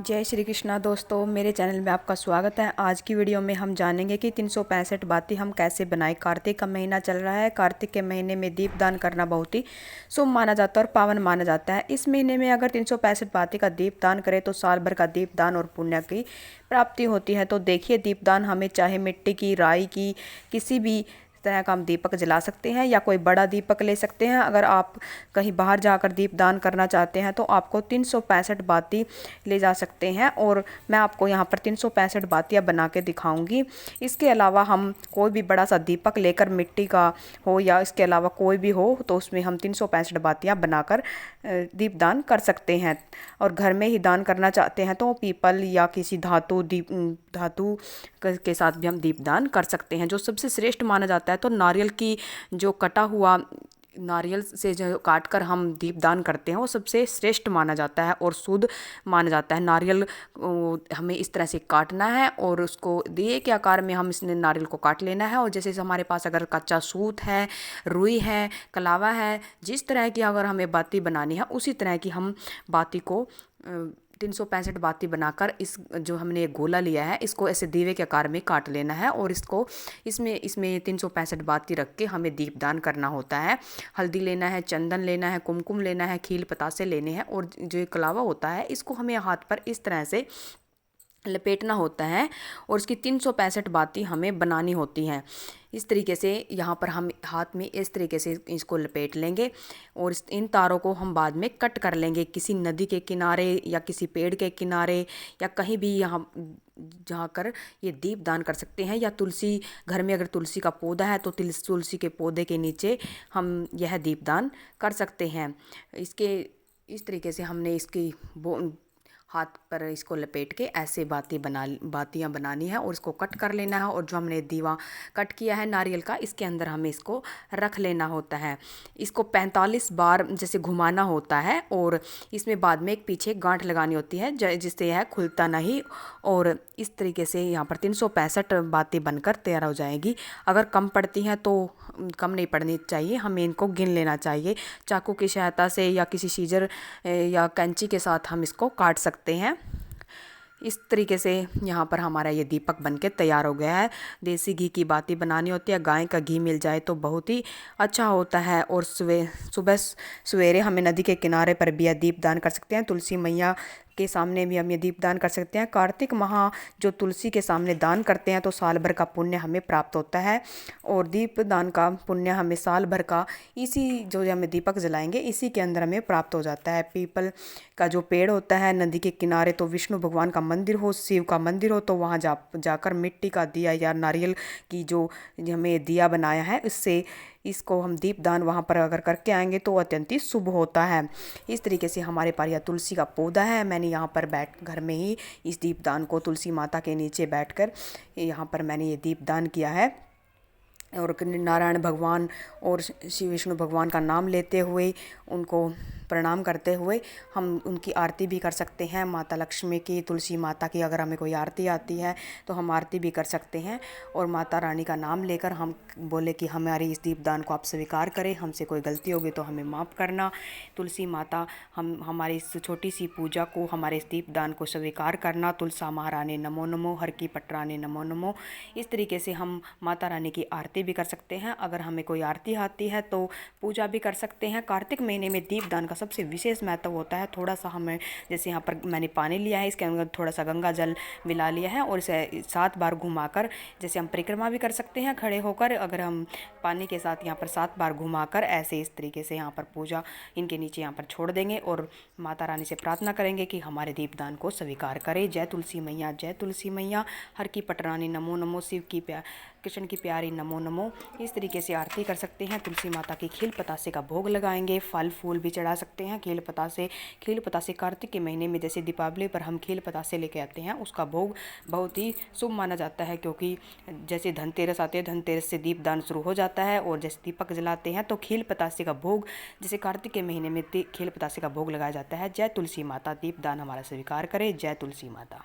जय श्री कृष्णा दोस्तों, मेरे चैनल में आपका स्वागत है। आज की वीडियो में हम जानेंगे कि 365 बातें हम कैसे बनाएं। कार्तिक का महीना चल रहा है। कार्तिक के महीने में दीपदान करना बहुत ही शुभ माना जाता है और पावन माना जाता है। इस महीने में अगर 365 बातें का दीपदान करें तो साल भर का दीपदान और पुण्य की प्राप्ति होती है। तो देखिए, दीपदान हमें चाहे मिट्टी की, राई की, किसी भी तरह का हम दीपक जला सकते हैं या कोई बड़ा दीपक ले सकते हैं। अगर आप कहीं बाहर जाकर दीपदान करना चाहते हैं तो आपको 365 बाती ले जा सकते हैं और मैं आपको यहाँ पर 365 बातियाँ बना के दिखाऊंगी। इसके अलावा हम कोई भी बड़ा सा दीपक लेकर, मिट्टी का हो या इसके अलावा कोई भी हो, तो उसमें हम 365 बातियाँ बनाकर दीपदान कर सकते हैं। और घर में ही दान करना चाहते हैं तो पीपल या किसी धातु के साथ भी हम दीपदान कर सकते हैं। जो सबसे श्रेष्ठ माना जाता है तो नारियल की, जो कटा हुआ नारियल से जो काट कर हम दीपदान करते हैं वो सबसे श्रेष्ठ माना जाता है और शुद्ध माना जाता है। नारियल हमें इस तरह से काटना है और उसको दिए के आकार में हम इसने नारियल को काट लेना है। और जैसे हमारे पास अगर कच्चा सूत है, रुई है, कलावा है, जिस तरह की अगर हमें बाती बनानी है उसी तरह की हम बाती को 365 बाती बनाकर इस जो हमने एक गोला लिया है इसको ऐसे दीवे के आकार में काट लेना है और इसको इसमें 365 बाती रख के हमें दीपदान करना होता है। हल्दी लेना है, चंदन लेना है, कुमकुम लेना है, खील पतासे लेने हैं और जो ये कलावा होता है इसको हमें हाथ पर इस तरह से लपेटना होता है और इसकी 365 बाती हमें बनानी होती हैं। इस तरीके से यहाँ पर हम हाथ में इस तरीके से इसको लपेट लेंगे और इन तारों को हम बाद में कट कर लेंगे किसी नदी के किनारे या किसी पेड़ के किनारे या कहीं भी यहाँ जहाँ कर ये दीपदान कर सकते हैं। या तुलसी, घर में अगर तुलसी का पौधा है तो तुलसी के पौधे के नीचे हम यह दीपदान कर सकते हैं। इसके इस तरीके से हमने इसकी हाथ पर इसको लपेट के ऐसे बातियाँ बनानी है और इसको कट कर लेना है। और जो हमने दीवा कट किया है नारियल का, इसके अंदर हमें इसको रख लेना होता है। इसको 45 बार जैसे घुमाना होता है और इसमें बाद में एक पीछे गांठ लगानी होती है जिससे यह खुलता नहीं। और इस तरीके से यहाँ पर 365 बातें बनकर तैयार हो जाएगी। अगर कम पड़ती हैं तो कम नहीं पड़नी चाहिए, हमें इनको गिन लेना चाहिए। चाकू की सहायता से या किसी सीजर या कैंची के साथ हम इसको काट सकते हैं। इस तरीके से यहाँ पर हमारा ये दीपक बनके तैयार हो गया है। देसी घी की बाती बनानी होती है, गाय का घी मिल जाए तो बहुत ही अच्छा होता है। और सुबह सवेरे हमें नदी के किनारे पर भी यह दीपदान कर सकते हैं। तुलसी मैया के सामने भी हम ये दीपदान कर सकते हैं। कार्तिक माह जो तुलसी के सामने दान करते हैं तो साल भर का पुण्य हमें प्राप्त होता है और दीपदान का पुण्य हमें साल भर का इसी जो हमें दीपक जलाएंगे इसी के अंदर हमें प्राप्त हो जाता है। पीपल का जो पेड़ होता है नदी के किनारे, तो विष्णु भगवान का मंदिर हो, शिव का मंदिर हो, तो वहाँ जाकर मिट्टी का दिया या नारियल की जो हमें दिया बनाया है इससे इसको हम दीपदान वहाँ पर अगर करके आएंगे तो अत्यंत ही शुभ होता है। इस तरीके से हमारे पास यह तुलसी का पौधा है। मैंने यहाँ पर घर में ही इस दीपदान को तुलसी माता के नीचे बैठकर यहाँ पर मैंने ये दीपदान किया है। और नारायण भगवान और श्री विष्णु भगवान का नाम लेते हुए, उनको प्रणाम करते हुए हम उनकी आरती भी कर सकते हैं। माता लक्ष्मी की, तुलसी माता की अगर हमें कोई आरती आती है तो हम आरती भी कर सकते हैं। और माता रानी का नाम लेकर हम बोले कि हमारी इस दीपदान को आप स्वीकार करें, हमसे कोई गलती होगी तो हमें माफ़ करना। तुलसी माता हमारी इस छोटी सी पूजा को, हमारे इस दीपदान को स्वीकार करना। तुलसा महारानी नमो नमो, हर की पटरानी नमो नमो। इस तरीके से हम माता रानी की आरती भी कर सकते हैं। अगर हमें कोई आरती आती है तो पूजा भी कर सकते हैं। कार्तिक महीने में दीपदान का सबसे विशेष महत्व होता है। थोड़ा सा हमें, जैसे यहाँ पर मैंने पानी लिया है, इसके अंदर थोड़ा सा गंगा जल मिला लिया है और इसे 7 बार घुमाकर, जैसे हम परिक्रमा भी कर सकते हैं खड़े होकर, अगर हम पानी के साथ यहाँ पर 7 बार घुमाकर ऐसे इस तरीके से यहाँ पर पूजा इनके नीचे यहाँ पर छोड़ देंगे और माता रानी से प्रार्थना करेंगे कि हमारे दीपदान को स्वीकार करें। जय तुलसी मैया, जय तुलसी मैया, हर की पटरानी नमो नमो, शिव की कृष्ण की प्यारी नमो नमो। इस तरीके से आरती कर सकते हैं। तुलसी माता की खील पतासे का भोग लगाएंगे, फल फूल भी चढ़ा सकते हैं। खील पतासे कार्तिक के महीने में जैसे दीपावली पर हम खील पतासे लेके आते हैं, उसका भोग बहुत ही शुभ माना जाता है। क्योंकि जैसे धनतेरस आते हैं, धनतेरस से दीपदान शुरू हो जाता है और जैसे दीपक जलाते हैं तो खील पतासे का भोग, जैसे कार्तिक के महीने में खील पतासे का भोग लगाया जाता है। जय तुलसी माता, दीपदान हमारा स्वीकार करे। जय तुलसी माता।